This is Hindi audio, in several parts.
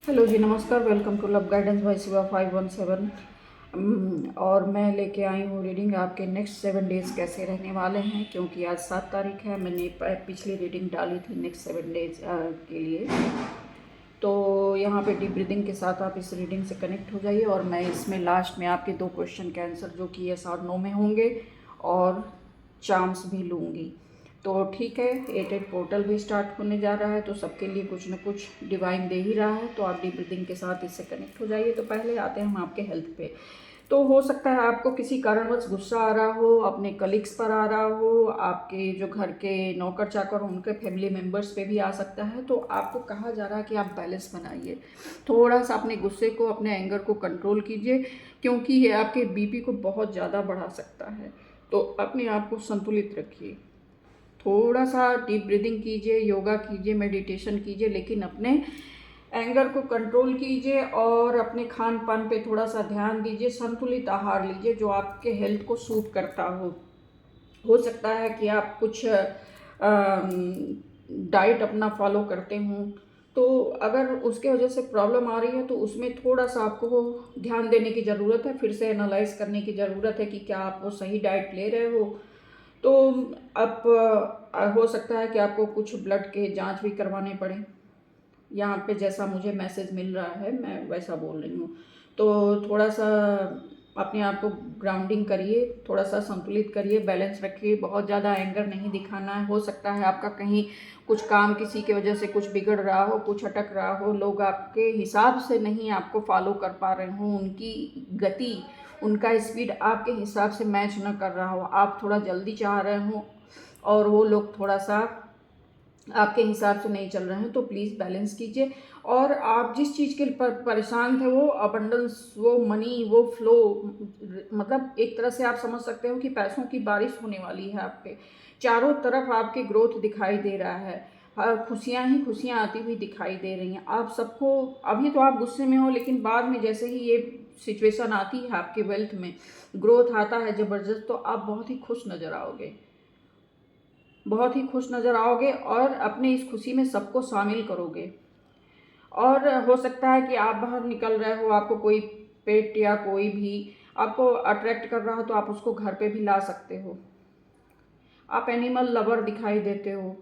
हेलो जी, नमस्कार। Welcome to love guidance by Shiva 517। और मैं लेके आई हूँ रीडिंग आपके नेक्स्ट 7 डेज़ कैसे रहने वाले हैं, क्योंकि आज 7 तारीख है। मैंने पिछली रीडिंग डाली थी नेक्स्ट 7 डेज़ के लिए। तो यहाँ पे डीप ब्रीदिंग के साथ आप इस रीडिंग से कनेक्ट हो जाइए, और मैं इसमें लास्ट में आपके 2 क्वेश्चन के आंसर जो कि यस और नो में होंगे, और चार्म्स भी लूँगी। तो ठीक है, 8 पोर्टल भी स्टार्ट होने जा रहा है, तो सबके लिए कुछ ना कुछ डिवाइन दे ही रहा है। तो आप डीप ब्रीदिंग के साथ इससे कनेक्ट हो जाइए। तो पहले आते हैं हम आपके हेल्थ पे। तो हो सकता है आपको किसी कारणवश गुस्सा आ रहा हो, अपने कलीग्स पर आ रहा हो, आपके जो घर के नौकर चाकर हो उनके फैमिली मेम्बर्स पे भी आ सकता है। तो आपको कहा जा रहा है कि आप बैलेंस बनाइए, थोड़ा सा अपने गुस्से को, अपने एंगर को कंट्रोल कीजिए, क्योंकि ये आपके बीपी को बहुत ज़्यादा बढ़ा सकता है। तो अपने आप को संतुलित रखिए, थोड़ा सा डीप ब्रीदिंग कीजिए, योगा कीजिए, मेडिटेशन कीजिए, लेकिन अपने एंगर को कंट्रोल कीजिए और अपने खान पान पे थोड़ा सा ध्यान दीजिए। संतुलित आहार लीजिए जो आपके हेल्थ को सूट करता हो सकता है कि आप कुछ डाइट अपना फॉलो करते हों, तो अगर उसके वजह से प्रॉब्लम आ रही है तो उसमें थोड़ा सा आपको ध्यान देने की ज़रूरत है, फिर से एनालाइज करने की ज़रूरत है कि क्या आप वो सही डाइट ले रहे हो। तो अब हो सकता है कि आपको कुछ ब्लड के जांच भी करवाने पड़े। यहाँ पे जैसा मुझे मैसेज मिल रहा है मैं वैसा बोल रही हूँ। तो थोड़ा सा अपने आप को ग्राउंडिंग करिए, थोड़ा सा संतुलित करिए, बैलेंस रखिए, बहुत ज़्यादा एंगर नहीं दिखाना है। हो सकता है आपका कहीं कुछ काम किसी की वजह से कुछ बिगड़ रहा हो, कुछ अटक रहा हो, लोग आपके हिसाब से नहीं आपको फॉलो कर पा रहे हों, उनकी गति, उनका स्पीड आपके हिसाब से मैच न कर रहा हो, आप थोड़ा जल्दी चाह रहे हो और वो लोग थोड़ा सा आपके हिसाब से नहीं चल रहे हैं। तो प्लीज़ बैलेंस कीजिए। और आप जिस चीज़ के परेशान थे, वो अबंडेंस, वो मनी, वो फ्लो, मतलब एक तरह से आप समझ सकते हो कि पैसों की बारिश होने वाली है आप पे। चारों तरफ आपके ग्रोथ दिखाई दे रहा है, खुशियाँ ही खुशियाँ आती हुई दिखाई दे रही हैं आप सबको। अभी तो आप गुस्से में हो, लेकिन बाद में जैसे ही ये सिचुएशन आती है आपके वेल्थ में, ग्रोथ आता है ज़बरदस्त, तो आप बहुत ही खुश नज़र आओगे, बहुत ही खुश नज़र आओगे और अपने इस खुशी में सबको शामिल करोगे। और हो सकता है कि आप बाहर निकल रहे हो, आपको कोई पेट या कोई भी आपको अट्रैक्ट कर रहा हो, तो आप उसको घर पे भी ला सकते हो। आप एनिमल लवर दिखाई देते हो।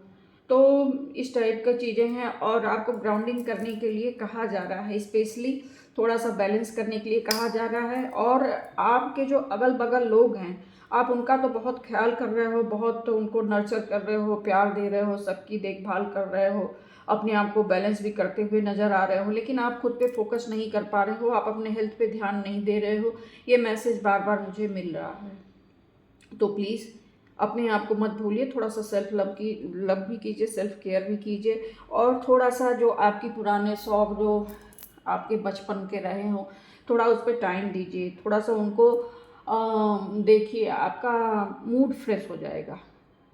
तो इस टाइप का चीज़ें हैं, और आपको ग्राउंडिंग करने के लिए कहा जा रहा है, स्पेशली थोड़ा सा बैलेंस करने के लिए कहा जा रहा है। और आपके जो अगल बगल लोग हैं, आप उनका तो बहुत ख्याल कर रहे हो, बहुत तो उनको नर्चर कर रहे हो, प्यार दे रहे हो, सबकी देखभाल कर रहे हो, अपने आप को बैलेंस भी करते हुए नज़र आ रहे हो, लेकिन आप खुद पे फोकस नहीं कर पा रहे हो, आप अपने हेल्थ पे ध्यान नहीं दे रहे हो। ये मैसेज बार बार मुझे मिल रहा है। तो प्लीज़ अपने आप को मत भूलिए, थोड़ा सा सेल्फ लव भी कीजिए, सेल्फ केयर भी कीजिए, और थोड़ा सा जो आपकी पुराने शौक जो आपके बचपन के रहे हों, थोड़ा उस पर टाइम दीजिए, थोड़ा सा उनको देखिए, आपका मूड फ्रेश हो जाएगा।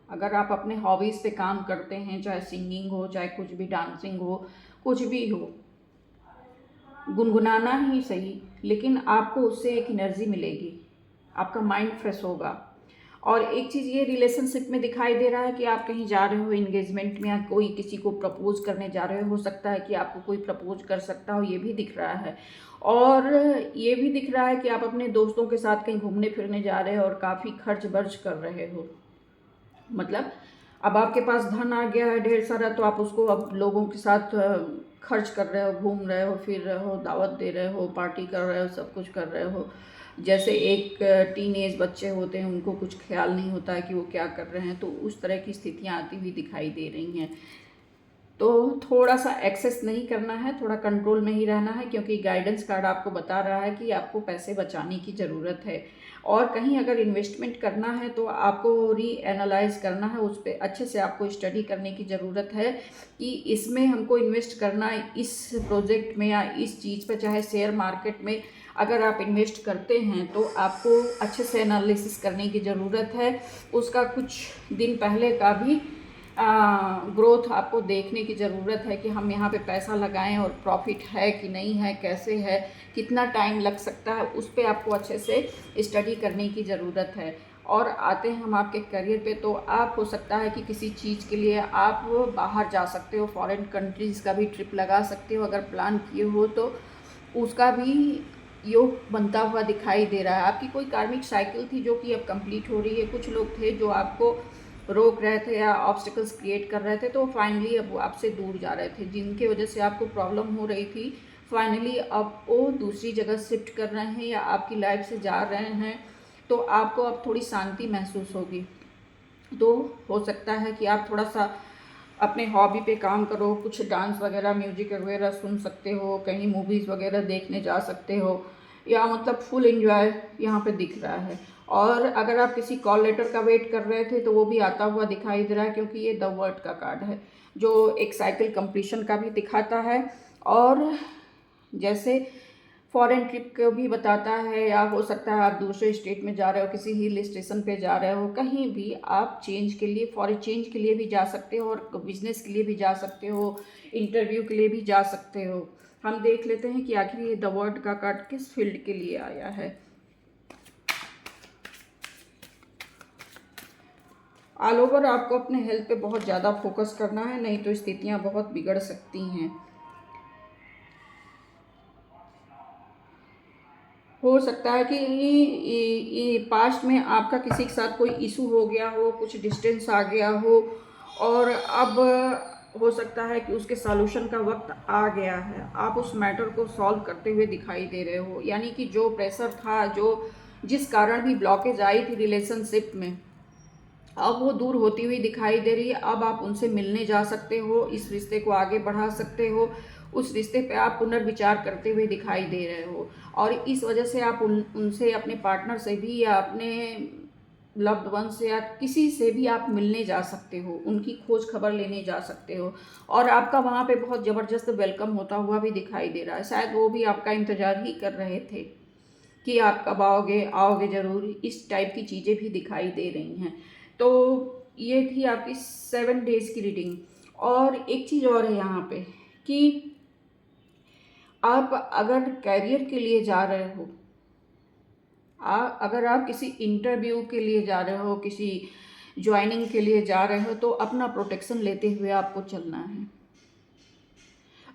अगर आप अपने हॉबीज़ पे काम करते हैं, चाहे सिंगिंग हो, चाहे कुछ भी, डांसिंग हो, कुछ भी हो, गुनगुनाना ही सही, लेकिन आपको उससे एक एनर्जी मिलेगी, आपका माइंड फ्रेश होगा। और एक चीज़ ये रिलेशनशिप में दिखाई दे रहा है कि आप कहीं जा रहे हो एंगेजमेंट में, या कोई किसी को प्रपोज करने जा रहे हो सकता है कि आपको कोई प्रपोज कर सकता हो, ये भी दिख रहा है। और ये भी दिख रहा है कि आप अपने दोस्तों के साथ कहीं घूमने फिरने जा रहे हो और काफ़ी खर्च बर्च कर रहे हो। मतलब अब आपके पास धन आ गया है ढेर सारा, तो आप उसको अब लोगों के साथ खर्च कर रहे हो, घूम रहे हो, फिर रहे हो, दावत दे रहे हो, पार्टी कर रहे हो, सब कुछ कर रहे हो। जैसे एक टीन एज बच्चे होते हैं, उनको कुछ ख्याल नहीं होता है कि वो क्या कर रहे हैं, तो उस तरह की स्थितियाँ आती हुई दिखाई दे रही हैं। तो थोड़ा सा एक्सेस नहीं करना है, थोड़ा कंट्रोल में ही रहना है, क्योंकि गाइडेंस कार्ड आपको बता रहा है कि आपको पैसे बचाने की ज़रूरत है। और कहीं अगर इन्वेस्टमेंट करना है तो आपको री एनालाइज करना है, उस पर अच्छे से आपको स्टडी करने की ज़रूरत है कि इसमें हमको इन्वेस्ट करना है, इस प्रोजेक्ट में या इस चीज़ पर, चाहे शेयर मार्केट में अगर आप इन्वेस्ट करते हैं तो आपको अच्छे से एनालिसिस करने की ज़रूरत है। उसका कुछ दिन पहले का भी ग्रोथ आपको देखने की ज़रूरत है कि हम यहाँ पे पैसा लगाएं और प्रॉफिट है कि नहीं है, कैसे है, कितना टाइम लग सकता है, उस पर आपको अच्छे से स्टडी करने की ज़रूरत है। और आते हैं हम आपके करियर पे, तो आप हो सकता है कि किसी चीज़ के लिए आप बाहर जा सकते हो, फॉरेन कंट्रीज़ का भी ट्रिप लगा सकते हो अगर प्लान किए हो तो। उसका भी योग बनता हुआ दिखाई दे रहा है। आपकी कोई कार्मिक साइकिल थी जो कि अब कंप्लीट हो रही है। कुछ लोग थे जो आपको रोक रहे थे या ऑब्स्टिकल्स क्रिएट कर रहे थे, तो फाइनली अब वो आपसे दूर जा रहे थे, जिनके वजह से आपको प्रॉब्लम हो रही थी। फाइनली अब वो दूसरी जगह शिफ्ट कर रहे हैं या आपकी लाइफ से जा रहे हैं, तो आपको अब थोड़ी शांति महसूस होगी। तो हो सकता है कि आप थोड़ा सा अपने हॉबी पे काम करो, कुछ डांस वगैरह, म्यूजिक वगैरह सुन सकते हो, कहीं मूवीज़ वगैरह देखने जा सकते हो, या मतलब फुल एंजॉय यहाँ पे दिख रहा है। और अगर आप किसी कॉल लेटर का वेट कर रहे थे तो वो भी आता हुआ दिखाई दे रहा है, क्योंकि ये द वर्ल्ड का कार्ड है जो एक साइकिल कंप्लीशन का भी दिखाता है, और जैसे फॉरेन ट्रिप को भी बताता है, या हो सकता है आप दूसरे स्टेट में जा रहे हो, किसी हिल स्टेशन पे जा रहे हो, कहीं भी आप चेंज के लिए, फॉरेन चेंज के लिए भी जा सकते हो, और बिजनेस के लिए भी जा सकते हो, इंटरव्यू के लिए भी जा सकते हो। हम देख लेते हैं कि आखिर ये द वर्ल्ड का कार्ड किस फील्ड के लिए आया है। ऑल ओवर आपको अपने हेल्थ पे बहुत ज़्यादा फोकस करना है, नहीं तो स्थितियाँ बहुत बिगड़ सकती हैं। हो सकता है कि ये पास्ट में आपका किसी के साथ कोई इशू हो गया हो, कुछ डिस्टेंस आ गया हो, और अब हो सकता है कि उसके सॉल्यूशन का वक्त आ गया है। आप उस मैटर को सॉल्व करते हुए दिखाई दे रहे हो, यानी कि जो प्रेशर था, जो जिस कारण भी ब्लॉकेज आई थी रिलेशनशिप में, अब वो दूर होती हुई दिखाई दे रही है। अब आप उनसे मिलने जा सकते हो, इस रिश्ते को आगे बढ़ा सकते हो, उस रिश्ते पे आप पुनर्विचार करते हुए दिखाई दे रहे हो, और इस वजह से आप उनसे, अपने पार्टनर से भी, या अपने लव्ड वन से, या किसी से भी आप मिलने जा सकते हो, उनकी खोज खबर लेने जा सकते हो, और आपका वहाँ पे बहुत ज़बरदस्त वेलकम होता हुआ भी दिखाई दे रहा है। शायद वो भी आपका इंतज़ार ही कर रहे थे कि आप कब आओगे, आओगे ज़रूर, इस टाइप की चीज़ें भी दिखाई दे रही हैं। तो ये थी आपकी 7 डेज़ की रीडिंग। और एक चीज़ और है यहाँ पे कि आप अगर कैरियर के लिए जा रहे हो, अगर आप किसी इंटरव्यू के लिए जा रहे हो, किसी ज्वाइनिंग के लिए जा रहे हो, तो अपना प्रोटेक्शन लेते हुए आपको चलना है।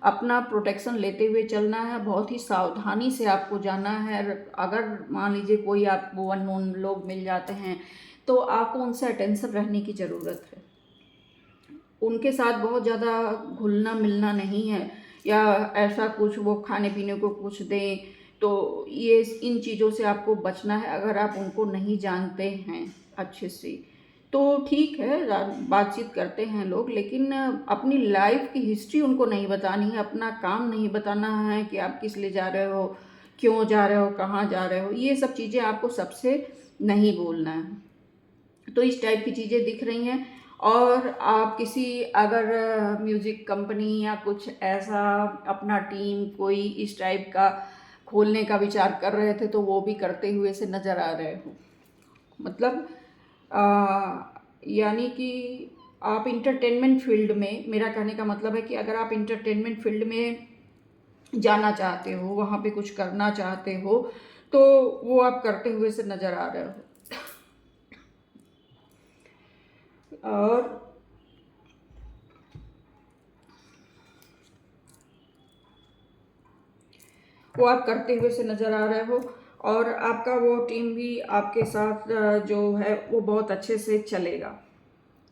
अपना प्रोटेक्शन लेते हुए चलना है, बहुत ही सावधानी से आपको जाना है। अगर मान लीजिए कोई आपको अननोन लोग मिल जाते हैं, तो आपको उनसे अटेंशन रहने की ज़रूरत है। उनके साथ बहुत ज़्यादा घुलना मिलना नहीं है, या ऐसा कुछ वो खाने पीने को कुछ दें, तो ये इन चीज़ों से आपको बचना है अगर आप उनको नहीं जानते हैं अच्छे से। तो ठीक है, बातचीत करते हैं लोग, लेकिन अपनी लाइफ की हिस्ट्री उनको नहीं बतानी है, अपना काम नहीं बताना है कि आप किस लिए जा रहे हो, क्यों जा रहे हो, कहाँ जा रहे हो, ये सब चीज़ें आपको सबसे नहीं बोलना है। तो इस टाइप की चीज़ें दिख रही हैं। और आप किसी अगर म्यूज़िक कंपनी या कुछ ऐसा अपना टीम कोई इस टाइप का खोलने का विचार कर रहे थे, तो वो भी करते हुए से नज़र आ रहे हो। मतलब यानी कि आप इंटरटेनमेंट फील्ड में, मेरा कहने का मतलब है कि अगर आप इंटरटेनमेंट फील्ड में जाना चाहते हो, वहाँ पे कुछ करना चाहते हो, तो वो आप करते हुए से नज़र आ रहे हो। और वो आप करते हुए से नज़र आ रहे हो, और आपका वो टीम भी आपके साथ जो है वो बहुत अच्छे से चलेगा।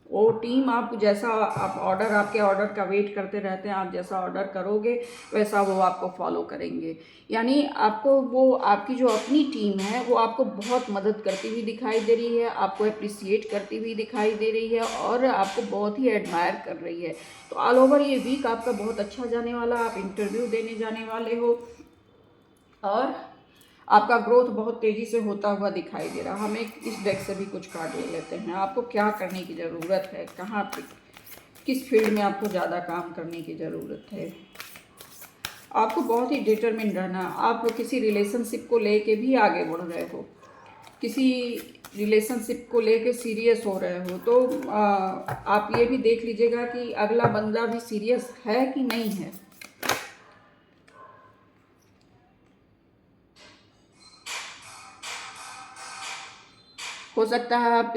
वो टीम, आप जैसा आप ऑर्डर, आपके ऑर्डर का वेट करते रहते हैं, आप जैसा ऑर्डर करोगे वैसा वो आपको फॉलो करेंगे। यानी आपको वो, आपकी जो अपनी टीम है वो आपको बहुत मदद करती हुई दिखाई दे रही है, आपको अप्रिसिएट करती हुई दिखाई दे रही है, और आपको बहुत ही एडमायर कर रही है। तो ऑल ओवर ये वीक आपका बहुत अच्छा जाने वाला, आप इंटरव्यू देने जाने वाले हो, और आपका ग्रोथ बहुत तेज़ी से होता हुआ दिखाई दे रहा है। हम एक इस डेक से भी कुछ कार्ड ले लेते हैं। आपको क्या करने की ज़रूरत है, कहाँ पे, किस फील्ड में आपको ज़्यादा काम करने की ज़रूरत है। आपको बहुत ही डिटरमिन रहना। आप किसी रिलेशनशिप को लेके भी आगे बढ़ रहे हो, किसी रिलेशनशिप को लेके सीरियस हो रहे हो, तो आप ये भी देख लीजिएगा कि अगला बंदा भी सीरियस है कि नहीं है। हो सकता है आप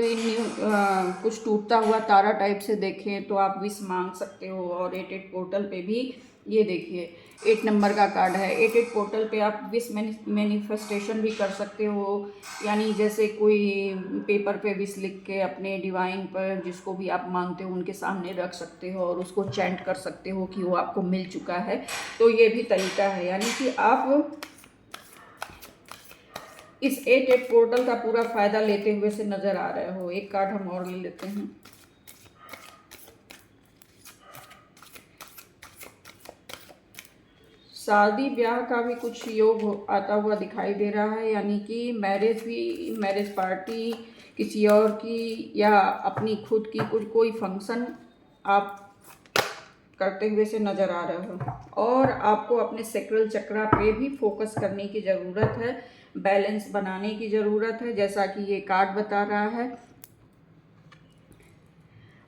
कुछ टूटता हुआ तारा टाइप से देखें तो आप विश मांग सकते हो। और 88 पोर्टल पे भी ये देखिए 8 नंबर का कार्ड है। 88 पोर्टल पे आप विश मैनिफेस्टेशन भी कर सकते हो, यानी जैसे कोई पेपर पे विश लिख के अपने डिवाइन पर जिसको भी आप मांगते हो उनके सामने रख सकते हो और उसको चैंट कर सकते हो कि वो आपको मिल चुका है। तो ये भी तरीका है, यानी कि आप इस 88 पोर्टल का पूरा फायदा लेते हुए से नजर आ रहे हो। एक कार्ड हम और ले लेते हैं। शादी ब्याह का भी कुछ योग आता हुआ दिखाई दे रहा है, यानी कि मैरिज पार्टी किसी और की या अपनी खुद की कोई फंक्शन आप करते हुए से नज़र आ रहे हो। और आपको अपने सैक्रल चक्रा पे भी फोकस करने की ज़रूरत है, बैलेंस बनाने की ज़रूरत है, जैसा कि ये कार्ड बता रहा है।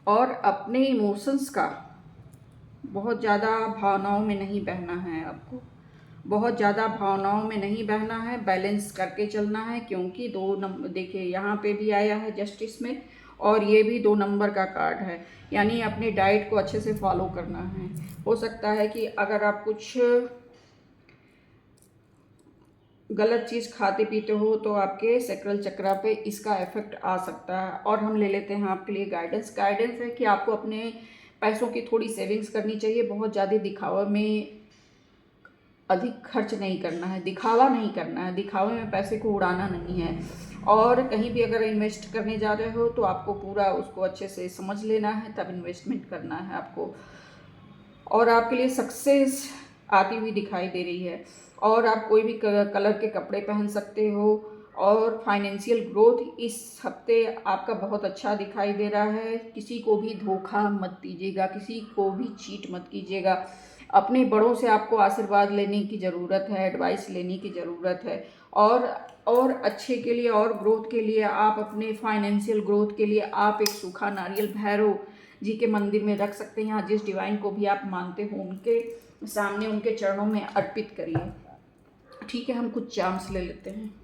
और अपने इमोशंस का बहुत ज़्यादा भावनाओं में नहीं बहना है, आपको बहुत ज़्यादा भावनाओं में नहीं बहना है, बैलेंस करके चलना है। क्योंकि 2 नंबर देखिए यहाँ पे भी आया है जस्टिस में, और ये भी 2 नंबर का कार्ड है, यानी अपने डाइट को अच्छे से फॉलो करना है। हो सकता है कि अगर आप कुछ गलत चीज़ खाते पीते हो तो आपके सैक्रल चक्रा पे इसका इफेक्ट आ सकता है। और हम ले लेते हैं आपके लिए गाइडेंस है कि आपको अपने पैसों की थोड़ी सेविंग्स करनी चाहिए। बहुत ज़्यादा दिखावा में अधिक खर्च नहीं करना है, दिखावा नहीं करना है, दिखावे में पैसे को उड़ाना नहीं है। और कहीं भी अगर इन्वेस्ट करने जा रहे हो तो आपको पूरा उसको अच्छे से समझ लेना है, तब इन्वेस्टमेंट करना है आपको। और आपके लिए सक्सेस आती हुई दिखाई दे रही है। और आप कोई भी कलर के कपड़े पहन सकते हो। और फाइनेंशियल ग्रोथ इस हफ्ते आपका बहुत अच्छा दिखाई दे रहा है। किसी को भी धोखा मत दीजिएगा, किसी को भी चीट मत कीजिएगा। अपने बड़ों से आपको आशीर्वाद लेने की ज़रूरत है, एडवाइस लेने की ज़रूरत है। और अच्छे के लिए और ग्रोथ के लिए आप अपने फाइनेंशियल ग्रोथ के लिए आप एक सूखा नारियल भैरव जी के मंदिर में रख सकते हैं, या जिस डिवाइन को भी आप मानते हो उनके सामने उनके चरणों में अर्पित करिए। ठीक है, हम कुछ चार्म्स ले लेते हैं।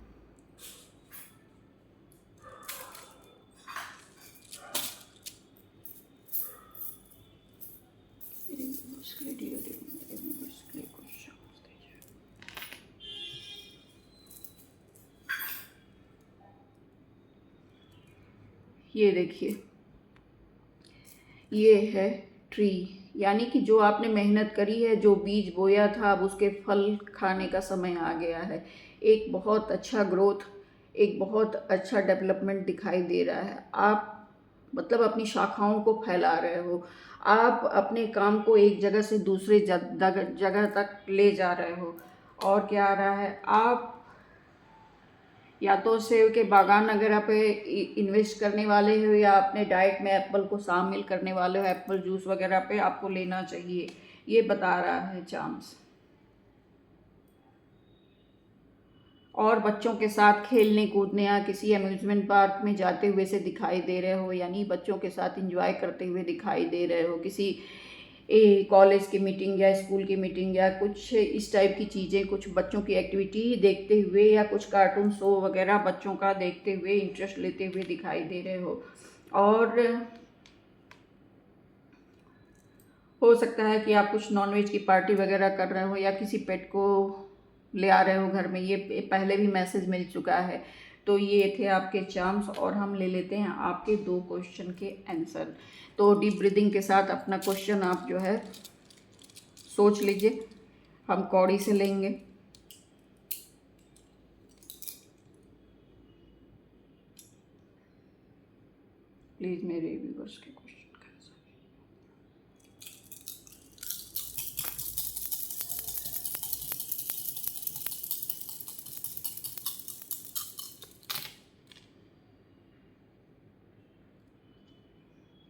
ये देखिए, ये है ट्री, यानी कि जो आपने मेहनत करी है, जो बीज बोया था, अब उसके फल खाने का समय आ गया है। एक बहुत अच्छा ग्रोथ, एक बहुत अच्छा डेवलपमेंट दिखाई दे रहा है। आप मतलब अपनी शाखाओं को फैला रहे हो, आप अपने काम को एक जगह से दूसरे जगह तक ले जा रहे हो। और क्या आ रहा है, आप या तो सेब के बागान वगैरह पे इन्वेस्ट करने वाले हो, या अपने डाइट में एप्पल को शामिल करने वाले हो, एप्पल जूस वगैरह पे आपको लेना चाहिए, ये बता रहा है चांस। और बच्चों के साथ खेलने कूदने या किसी अम्यूजमेंट पार्क में जाते हुए से दिखाई दे रहे हो, यानी बच्चों के साथ एंजॉय करते हुए दिखाई दे रहे हो। किसी कॉलेज की मीटिंग या स्कूल की मीटिंग या कुछ इस टाइप की चीज़ें, कुछ बच्चों की एक्टिविटी देखते हुए, या कुछ कार्टून शो वगैरह बच्चों का देखते हुए इंटरेस्ट लेते हुए दिखाई दे रहे हो। और हो सकता है कि आप कुछ नॉनवेज की पार्टी वगैरह कर रहे हो, या किसी पेट को ले आ रहे हो घर में। ये पहले भी मैसेज मिल चुका है। तो ये थे आपके चार्म्स, और हम ले लेते हैं आपके 2 क्वेश्चन के आंसर। तो डीप ब्रीदिंग के साथ अपना क्वेश्चन आप जो है सोच लीजिए। हम कौड़ी से लेंगे। प्लीज़ मेरे व्यूअर्स के क्वेश्चन का आंसर।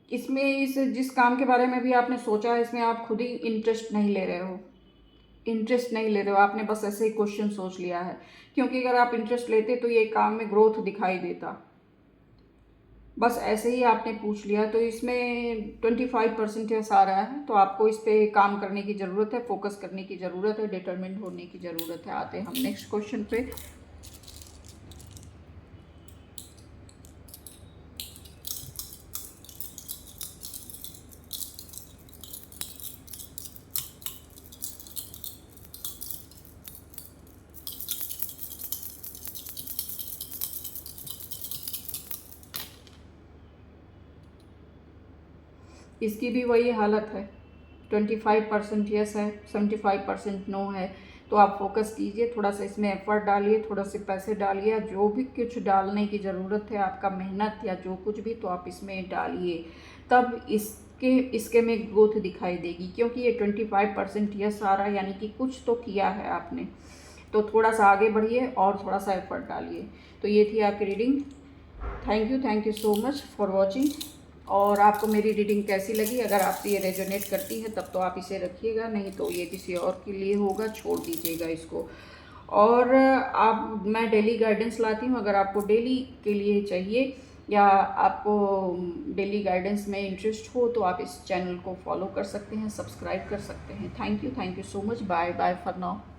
इसमें इस जिस काम के बारे में भी आपने सोचा है, इसमें आप खुद ही इंटरेस्ट नहीं ले रहे हो, आपने बस ऐसे ही क्वेश्चन सोच लिया है। क्योंकि अगर आप इंटरेस्ट लेते तो ये काम में ग्रोथ दिखाई देता। बस ऐसे ही आपने पूछ लिया, तो इसमें 25% आ रहा है। तो आपको इस पे काम करने की ज़रूरत है, फोकस करने की ज़रूरत है, डिटरमिन्ड होने की ज़रूरत है। आते हैं हम नेक्स्ट क्वेश्चन पे। इसकी भी वही हालत है, 25% यस है, 75% नो है। तो आप फोकस कीजिए, थोड़ा सा इसमें एफर्ट डालिए, थोड़ा से पैसे डालिए, जो भी कुछ डालने की ज़रूरत है आपका मेहनत या जो कुछ भी, तो आप इसमें डालिए, तब इसके में ग्रोथ दिखाई देगी। क्योंकि ये 25% यस आ रहा है, यानी कि कुछ तो किया है आपने। तो थोड़ा सा आगे बढ़िए और थोड़ा सा एफर्ट डालिए। तो ये थी आपकी reading. Thank you so much for watching. और आपको मेरी रीडिंग कैसी लगी? अगर आपसे ये रेजोनेट करती है तब तो आप इसे रखिएगा, नहीं तो ये किसी और के लिए होगा, छोड़ दीजिएगा इसको। और मैं डेली गाइडेंस लाती हूँ, अगर आपको डेली के लिए चाहिए या आपको डेली गाइडेंस में इंटरेस्ट हो तो आप इस चैनल को फॉलो कर सकते हैं, सब्सक्राइब कर सकते हैं। Thank you so much. Bye bye for now.